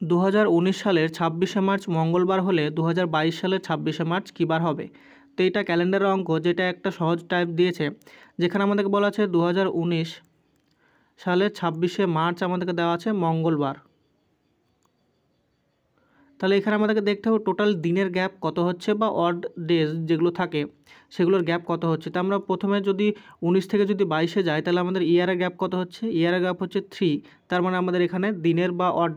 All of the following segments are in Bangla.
2019 সালের 26শে মার্চ মঙ্গলবার হলে 2022 সালের 26শে মার্চ কী বার হবে? তো এটা ক্যালেন্ডারের অঙ্ক, যেটা একটা সহজ টাইপ দিয়েছে, যেখানে আমাদেরকে বলা আছে 2019 সালের 26শে মার্চ আমাদেরকে দেওয়া আছে মঙ্গলবার। তাহলে এখানে আমাদেরকে দেখতে হবে টোটাল দিনের গ্যাপ কত হচ্ছে, বা অড ডেজ যেগুলো থাকে সেগুলোর গ্যাপ কত হচ্ছে। তো আমরা প্রথমে যদি 19 থেকে যদি 22-এ যাই, তাহলে আমাদের ইয়ারের গ্যাপ কত হচ্ছে? ইয়ারের গ্যাপ হচ্ছে 3। তার মানে আমাদের এখানে দিনের বা অড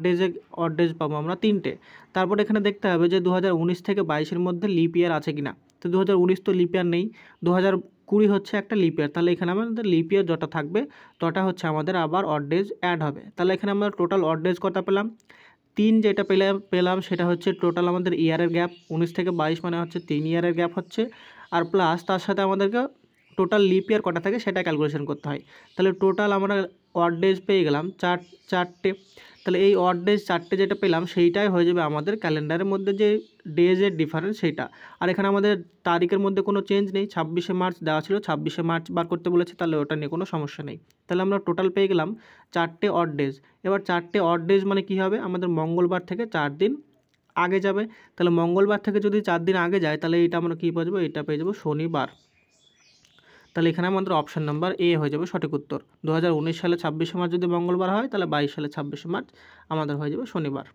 ডেজ পাবো আমরা 3টে। তারপর এখানে দেখতে হবে যে 2019 থেকে 22-এর মধ্যে লিপ ইয়ার আছে কিনা। তো 2019 তো লিপ ইয়ার নেই, 2020 হচ্ছে একটা লিপ ইয়ার। তাহলে এখানে আমাদের লিপ ইয়ার যটা থাকবে তটা হচ্ছে আমাদের আবার অড ডেজ অ্যাড হবে। তাহলে এখানে আমরা টোটাল অড ডেজ কত পেলাম? 3 যেটা পেলাম সেটা হচ্ছে টোটাল আমাদের ইয়ারের গ্যাপ। 19 থেকে 22 মানে হচ্ছে 3 ইয়ারের গ্যাপ হচ্ছে, আর প্লাস তার সাথে আমাদেরকে টোটাল লিপ ইয়ার কটা থাকে সেটা ক্যালকুলেশন করতে হয়। তাহলে টোটাল আমরা অড ডেজ পেয়ে গেলাম চারটে। তাহলে এই অড ডেজ 4টে যেটা পেলাম সেইটাই হয়ে যাবে আমাদের ক্যালেন্ডারের মধ্যে যে ডেজের ডিফারেন্স সেইটা। আর এখানে আমাদের তারিখের মধ্যে কোনো চেঞ্জ নেই, 26শে মার্চ দেওয়া ছিল, 26শে মার্চ বার করতে বলেছে, তাহলে ওটা নিয়ে কোনো সমস্যা নেই। তাহলে আমরা টোটাল পেয়ে গেলাম 4টে অড ডেজ। এবার 4টে অড ডেজ মানে কী হবে? আমাদের মঙ্গলবার থেকে 4 দিন আগে যাবে। তাহলে মঙ্গলবার থেকে যদি 4 দিন আগে যায়, তাহলে এটা আমরা কী পেয়ে যাবো? এটা পেয়ে যাবো শনিবার। তাহলে এখানে আমাদের অপশান নাম্বার এ হয়ে যাবে সঠিক উত্তর। 2019 সালে 26শে মার্চ যদি মঙ্গলবার হয়, তাহলে 22 সালে 26শে মার্চ আমাদের হয়ে যাবে শনিবার।